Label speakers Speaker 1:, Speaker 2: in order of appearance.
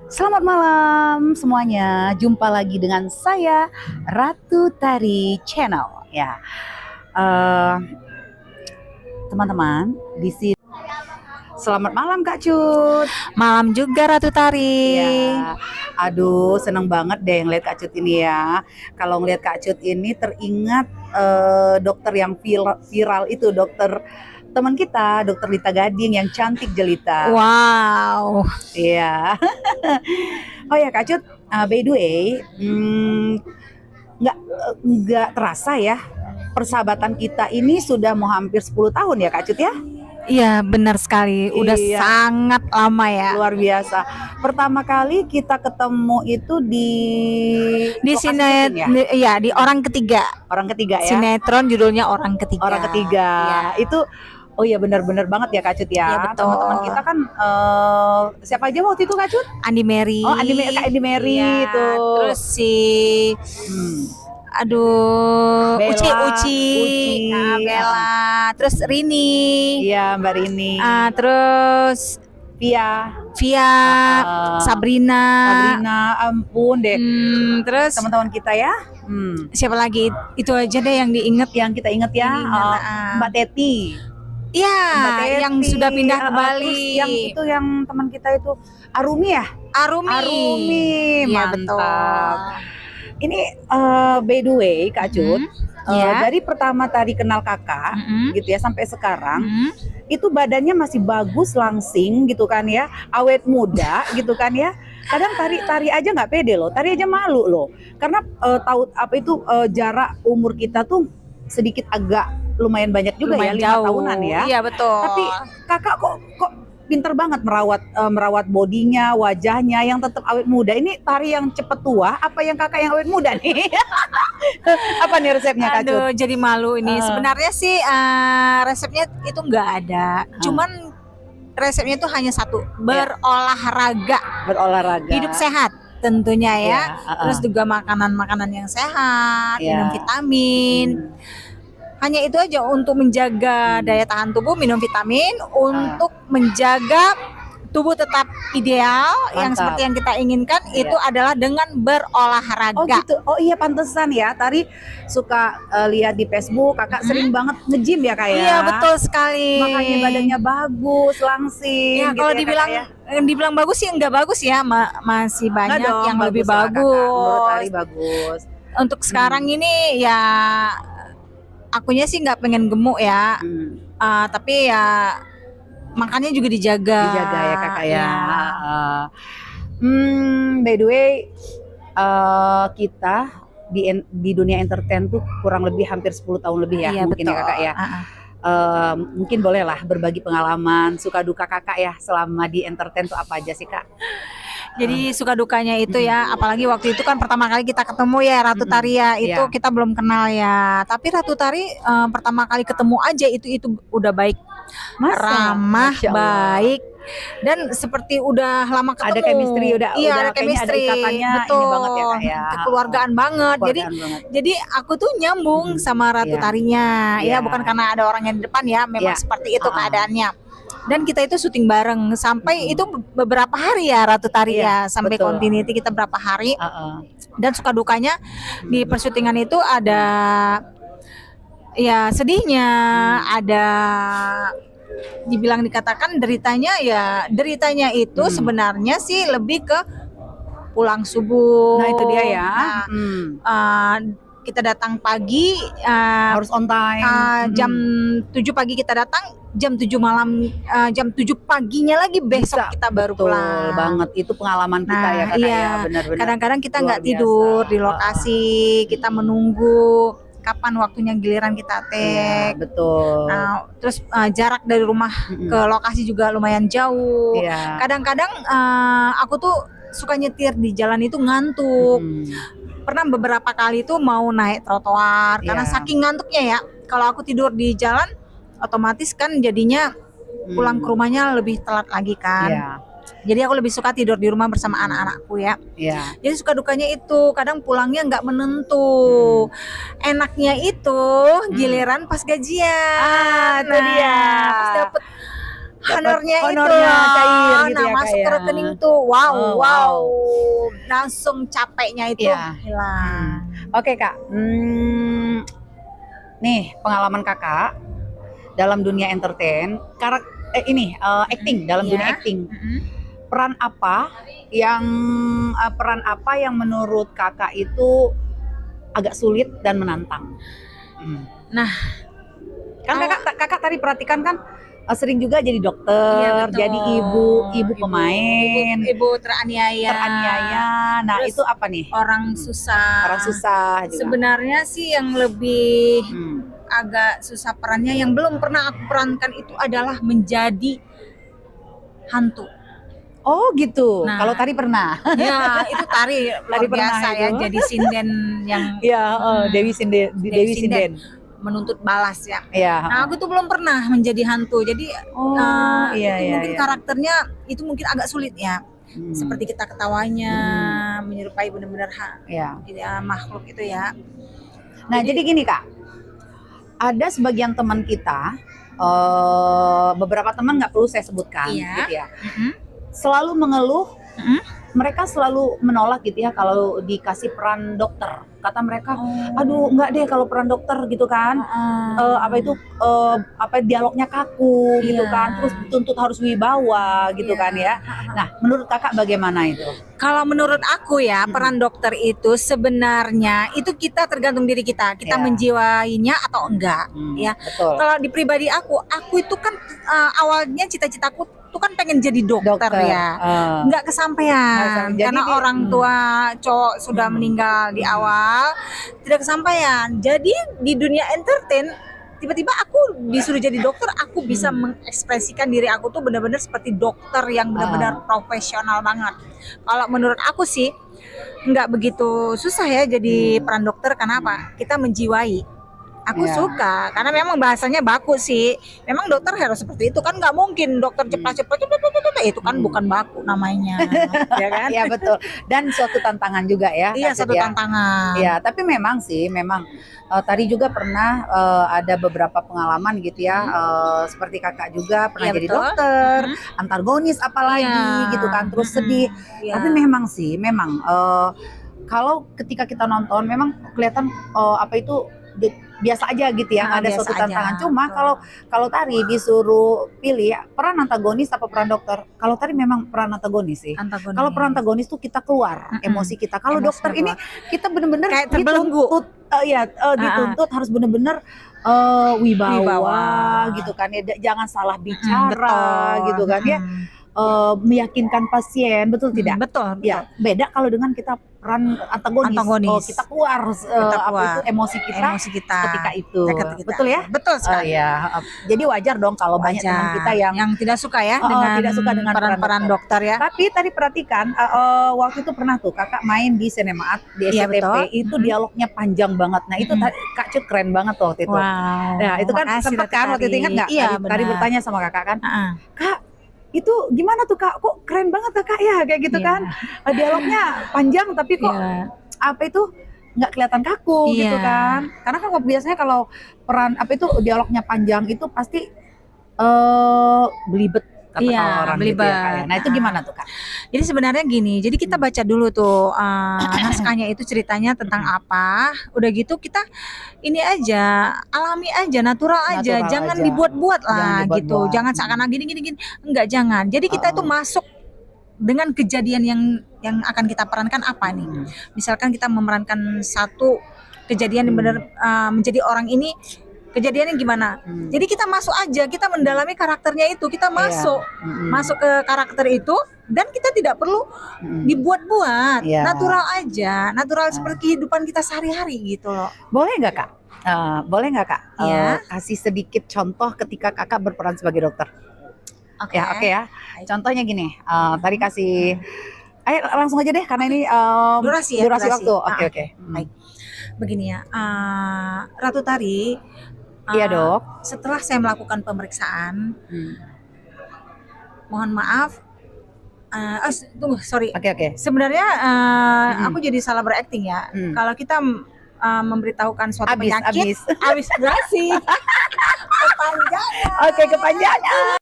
Speaker 1: Selamat malam semuanya. Jumpa lagi dengan saya Ratu Tari Channel ya. Eh, Teman-teman di sini. Selamat malam Kak Cut.
Speaker 2: Malam juga Ratu Tari.
Speaker 1: Ya, aduh seneng banget deh ngeliat Kak Cut ini ya. Kalau ngeliat Kak Cut ini teringat dokter yang viral itu, dokter teman kita, dokter Lita Gading yang cantik jelita.
Speaker 2: Wow.
Speaker 1: Iya. Oh ya Kak Cut, by the way, nggak terasa ya persahabatan kita ini sudah mau hampir 10 tahun ya Kak Cut ya?
Speaker 2: Iya benar sekali. Udah
Speaker 1: Iya.
Speaker 2: sangat lama ya.
Speaker 1: Luar biasa. Pertama kali kita ketemu itu di lokasi syuting ya?
Speaker 2: Iya di Orang Ketiga.
Speaker 1: Orang Ketiga ya?
Speaker 2: Sinetron judulnya Orang Ketiga.
Speaker 1: Orang Ketiga.
Speaker 2: Iya.
Speaker 1: Itu oh iya benar-benar banget ya Kak Cut ya.
Speaker 2: Iya, betul.
Speaker 1: Teman-teman kita kan siapa aja waktu itu Kak Cut?
Speaker 2: Andi Mary.
Speaker 1: Oh Kak Andi Mary
Speaker 2: Iya,
Speaker 1: itu.
Speaker 2: terus si
Speaker 1: Bella,
Speaker 2: Uci. Nah,
Speaker 1: Uci.
Speaker 2: Bella. Terus Rini.
Speaker 1: Iya Mbak Rini.
Speaker 2: Terus
Speaker 1: Via,
Speaker 2: Sabrina.
Speaker 1: ampun deh.
Speaker 2: Terus
Speaker 1: Teman-teman kita ya.
Speaker 2: siapa lagi? Itu aja deh yang diinget.
Speaker 1: Yang kita ingat ya, Mbak Teti.
Speaker 2: Iya,
Speaker 1: Mbak Teti,
Speaker 2: yang sudah pindah ke Bali.
Speaker 1: terus yang itu yang teman kita itu Arumi ya?
Speaker 2: Arumi. Iya,
Speaker 1: mantap.
Speaker 2: betul.
Speaker 1: Ini by the way Kak Cut,
Speaker 2: Iya.
Speaker 1: dari pertama tadi kenal kakak, gitu ya sampai sekarang, itu badannya masih bagus, langsing gitu kan ya, awet muda gitu kan ya. Kadang tari aja nggak pede loh, tari aja malu loh, karena tahu apa itu jarak umur kita tuh sedikit agak lumayan banyak juga
Speaker 2: Lumayan
Speaker 1: ya, 5
Speaker 2: jauh.
Speaker 1: tahunan ya.
Speaker 2: Iya, betul.
Speaker 1: Tapi kakak kok pinter banget merawat bodinya, wajahnya yang tetap awet muda. Ini tari yang cepet tua apa yang kakak yang awet muda nih? Apa nih resepnya Kak Cut?
Speaker 2: Aduh, jadi malu ini. Sebenarnya sih resepnya itu nggak ada. Cuman resepnya itu hanya satu, berolahraga.
Speaker 1: Berolahraga.
Speaker 2: Hidup sehat tentunya ya.
Speaker 1: Iya,
Speaker 2: Terus juga makanan-makanan yang sehat,
Speaker 1: Iya.
Speaker 2: minum vitamin. Hanya itu aja untuk menjaga daya tahan tubuh, minum vitamin, untuk menjaga tubuh tetap ideal, yang
Speaker 1: Mantap.
Speaker 2: seperti yang kita inginkan.
Speaker 1: Iya.
Speaker 2: Itu adalah dengan berolahraga.
Speaker 1: Oh gitu. Oh iya pantesan ya. Tari suka lihat di Facebook kakak sering banget nge-gym ya Kak ya.
Speaker 2: Iya, betul sekali.
Speaker 1: Makanya badannya bagus, langsing.
Speaker 2: Ya,
Speaker 1: gitu
Speaker 2: kalau
Speaker 1: ya,
Speaker 2: dibilang
Speaker 1: Kakak
Speaker 2: dibilang bagus sih enggak bagus ya, masih
Speaker 1: Nggak
Speaker 2: banyak
Speaker 1: dong,
Speaker 2: yang lebih
Speaker 1: lah, Kakak. Menurut Tari
Speaker 2: bagus.
Speaker 1: bagus.
Speaker 2: Untuk sekarang ini ya akunya sih nggak pengen gemuk ya, tapi ya makannya juga dijaga.
Speaker 1: Dijaga ya Kakak ya. By the way, kita di dunia entertain tuh kurang lebih hampir 10 tahun lebih ya,
Speaker 2: Iya,
Speaker 1: mungkin
Speaker 2: betul.
Speaker 1: ya Kakak ya. Mungkin bolehlah berbagi pengalaman suka duka Kakak ya selama di entertain tuh apa aja sih Kak?
Speaker 2: Jadi suka dukanya itu ya, apalagi waktu itu kan pertama kali kita ketemu ya Ratu Tari ya, itu
Speaker 1: Iya.
Speaker 2: kita belum kenal ya. Tapi Ratu Tari pertama kali ketemu aja itu udah baik,
Speaker 1: Masa?
Speaker 2: ramah,
Speaker 1: Masya Allah.
Speaker 2: baik, dan seperti udah lama ketemu.
Speaker 1: Ada chemistry,
Speaker 2: iya,
Speaker 1: udah
Speaker 2: ada
Speaker 1: kayaknya ada
Speaker 2: chemistry,
Speaker 1: ikatannya
Speaker 2: betul.
Speaker 1: ini banget ya Kak ya.
Speaker 2: Kekeluargaan banget.
Speaker 1: Kekeluargaan banget.
Speaker 2: Jadi aku tuh nyambung sama Ratu
Speaker 1: Iya.
Speaker 2: Tarinya,
Speaker 1: Iya.
Speaker 2: ya bukan karena ada orang yang di depan ya, memang
Speaker 1: Iya.
Speaker 2: seperti itu keadaannya. Dan kita itu syuting bareng sampai itu beberapa hari ya Ratu Tari
Speaker 1: Iya,
Speaker 2: ya, sampai
Speaker 1: betul.
Speaker 2: continuity kita berapa hari. Dan suka dukanya di persyutingan itu ada ya sedihnya, ada dibilang dikatakan deritanya ya, deritanya itu sebenarnya sih lebih ke pulang subuh.
Speaker 1: Nah itu dia ya.
Speaker 2: Kita datang pagi,
Speaker 1: Harus on time.
Speaker 2: jam 7 pagi kita datang, jam 7 malam, jam 7 paginya lagi besok
Speaker 1: Bisa,
Speaker 2: kita baru
Speaker 1: betul
Speaker 2: pulang.
Speaker 1: banget, itu pengalaman kita ya Kakak
Speaker 2: iya.
Speaker 1: ya, benar-benar.
Speaker 2: Kadang-kadang kita
Speaker 1: Luar
Speaker 2: nggak tidur
Speaker 1: biasa.
Speaker 2: di lokasi, kita menunggu kapan waktunya giliran kita
Speaker 1: Iya,
Speaker 2: take.
Speaker 1: betul.
Speaker 2: Terus jarak dari rumah ke lokasi juga lumayan jauh.
Speaker 1: Iya.
Speaker 2: Kadang-kadang aku tuh suka nyetir di jalan itu ngantuk. Pernah beberapa kali tuh mau naik trotoar karena
Speaker 1: Iya.
Speaker 2: saking ngantuknya ya. Kalau aku tidur di jalan, otomatis kan jadinya pulang ke rumahnya lebih telat lagi kan.
Speaker 1: Iya.
Speaker 2: Jadi aku lebih suka tidur di rumah bersama anak-anakku ya.
Speaker 1: Iya.
Speaker 2: Jadi suka dukanya itu, kadang pulangnya nggak menentu. Enaknya itu giliran pas gajian.
Speaker 1: Itu dia.
Speaker 2: Pas dapet honornya itu
Speaker 1: honornya cair gitu
Speaker 2: nah
Speaker 1: ya, Kak,
Speaker 2: masuk ke
Speaker 1: ya.
Speaker 2: rekening tuh wow
Speaker 1: Oh,
Speaker 2: wow
Speaker 1: wow.
Speaker 2: langsung capeknya itu
Speaker 1: Iya.
Speaker 2: hilang.
Speaker 1: Oke Kak, nih pengalaman Kakak dalam dunia entertain, acting dalam dunia
Speaker 2: Iya.
Speaker 1: acting. Peran apa yang menurut Kakak itu agak sulit dan menantang?
Speaker 2: Nah,
Speaker 1: Kan kakak tadi perhatikan kan sering juga jadi
Speaker 2: iya,
Speaker 1: dokter,
Speaker 2: betul.
Speaker 1: jadi ibu pemain,
Speaker 2: ibu teraniaya.
Speaker 1: Nah
Speaker 2: Terus
Speaker 1: itu apa nih?
Speaker 2: Orang susah.
Speaker 1: Orang susah juga.
Speaker 2: Sebenarnya sih yang lebih
Speaker 1: Hmm.
Speaker 2: agak susah perannya yang belum pernah aku perankan itu adalah menjadi hantu.
Speaker 1: Oh gitu.
Speaker 2: Nah.
Speaker 1: Kalau tadi pernah.
Speaker 2: Ya, itu tari luar
Speaker 1: Tari pernah
Speaker 2: biasa ya
Speaker 1: itu.
Speaker 2: jadi sinden yang
Speaker 1: Iya, Dewi Sinden.
Speaker 2: menuntut balas ya.
Speaker 1: Iya.
Speaker 2: Nah, aku tuh belum pernah menjadi hantu. Jadi
Speaker 1: iya,
Speaker 2: itu
Speaker 1: iya,
Speaker 2: mungkin
Speaker 1: iya.
Speaker 2: karakternya itu mungkin agak sulit ya. Seperti kita ketawanya menyerupai benar-benar
Speaker 1: Iya.
Speaker 2: makhluk itu ya.
Speaker 1: Nah, jadi gini Kak. Ada sebagian teman kita, beberapa teman nggak perlu saya sebutkan,
Speaker 2: Iya.
Speaker 1: gitu ya. Selalu mengeluh, mereka selalu menolak gitu ya kalau dikasih peran dokter. Kata mereka, aduh nggak deh kalau peran dokter gitu kan, dialognya kaku gitu
Speaker 2: Iya.
Speaker 1: kan, terus dituntut harus wibawa gitu
Speaker 2: Iya.
Speaker 1: kan ya. Nah, menurut Kakak bagaimana itu?
Speaker 2: Kalau menurut aku ya peran dokter itu sebenarnya itu kita tergantung diri kita
Speaker 1: Ya.
Speaker 2: menjiwainya atau enggak ya.
Speaker 1: Betul.
Speaker 2: Kalau di pribadi aku itu kan awalnya cita-citaku tuh kan pengen jadi dokter ya, nggak kesampaian karena orang tua cowok sudah meninggal di awal, tidak kesampaian. Jadi di dunia entertain tiba-tiba aku disuruh jadi dokter, aku bisa mengekspresikan diri aku tuh benar-benar seperti dokter yang benar-benar profesional banget. Kalau menurut aku sih nggak begitu susah ya jadi peran dokter. Karena apa? Kita menjiwai. Aku suka karena memang bahasanya baku sih. Memang dokter harus seperti itu kan, nggak mungkin dokter cepat-cepat itu kan bukan baku namanya, ya kan?
Speaker 1: Iya betul. Dan suatu tantangan juga ya.
Speaker 2: Iya,
Speaker 1: Kak
Speaker 2: satu
Speaker 1: Cid, ya.
Speaker 2: tantangan.
Speaker 1: Iya, tapi memang tadi juga pernah ada beberapa pengalaman gitu ya, seperti Kakak juga pernah
Speaker 2: Iya,
Speaker 1: jadi
Speaker 2: betul.
Speaker 1: dokter, antagonis apalagi
Speaker 2: Iya.
Speaker 1: gitu kan, terus sedih.
Speaker 2: Iya.
Speaker 1: Tapi memang kalau ketika kita nonton memang kelihatan biasa aja gitu ya, nggak ada
Speaker 2: biasa
Speaker 1: suatu
Speaker 2: aja.
Speaker 1: tantangan. Cuma
Speaker 2: Betul.
Speaker 1: kalau tadi disuruh pilih peran antagonis apa peran dokter, kalau tadi memang peran antagonis sih.
Speaker 2: Antagonis.
Speaker 1: Kalau peran antagonis tuh kita keluar emosi kita. Kalau
Speaker 2: Emosi
Speaker 1: dokter
Speaker 2: keluar.
Speaker 1: ini kita bener-bener
Speaker 2: Kayak terbelenggu.
Speaker 1: dituntut harus bener-bener wibawa gitu kan ya, jangan salah bicara gitu kan ya, meyakinkan pasien, betul tidak?
Speaker 2: Betul.
Speaker 1: Ya, beda kalau dengan kita peran antagonis. Kita keluar emosi kita ketika itu. Betul ya?
Speaker 2: Betul sekali.
Speaker 1: Iya. Jadi wajar dong kalau banyak teman kita yang
Speaker 2: tidak suka ya
Speaker 1: tidak suka dengan
Speaker 2: peran dokter ya.
Speaker 1: Tapi tadi perhatikan waktu itu pernah tuh Kakak main di Cinemaat di SCTV,
Speaker 2: betul.
Speaker 1: itu dialognya panjang banget. Nah, itu Kak Cut keren banget tuh waktu itu.
Speaker 2: Wow.
Speaker 1: Nah, itu kan sempat kan waktu itu, ingat nggak?
Speaker 2: Iya,
Speaker 1: Tadi bertanya sama Kakak kan, Kak, itu gimana tuh Kak? Kok keren banget tuh Kak ya, kayak gitu kan? Dialognya panjang tapi kok nggak kelihatan kaku gitu kan? Karena kan biasanya kalau peran dialognya panjang itu pasti belibet kata orang
Speaker 2: belibet.
Speaker 1: gitu ya Kak ya. Nah, itu gimana tuh Kak?
Speaker 2: Jadi sebenarnya gini, jadi kita baca dulu tuh naskahnya itu ceritanya tentang apa. Udah gitu kita ini aja, alami aja, natural aja, jangan dibuat-buat lah gitu. Jangan seakan-akan gini. Enggak, jangan. Jadi kita itu masuk dengan kejadian yang akan kita perankan apa nih. Misalkan kita memerankan satu kejadian yang benar menjadi orang ini, kejadiannya gimana? Jadi kita masuk aja, kita mendalami karakternya itu, kita masuk ke karakter itu, dan kita tidak perlu dibuat-buat, natural aja, natural seperti kehidupan kita sehari-hari gitu loh.
Speaker 1: Boleh nggak Kak? Kasih sedikit contoh ketika Kakak berperan sebagai dokter. Oke ya. Contohnya gini, tadi kasih, ayo langsung aja deh karena ini durasi waktu. Oke.
Speaker 2: Baik. Begini ya, Ratu Tari.
Speaker 1: Iya Dok.
Speaker 2: Setelah saya melakukan pemeriksaan, mohon maaf, tunggu, sorry.
Speaker 1: Oke.
Speaker 2: Sebenarnya aku jadi salah berakting ya. Kalau kita memberitahukan suatu penyakit, habis durasi, kepanjangan.
Speaker 1: Oke, kepanjangan.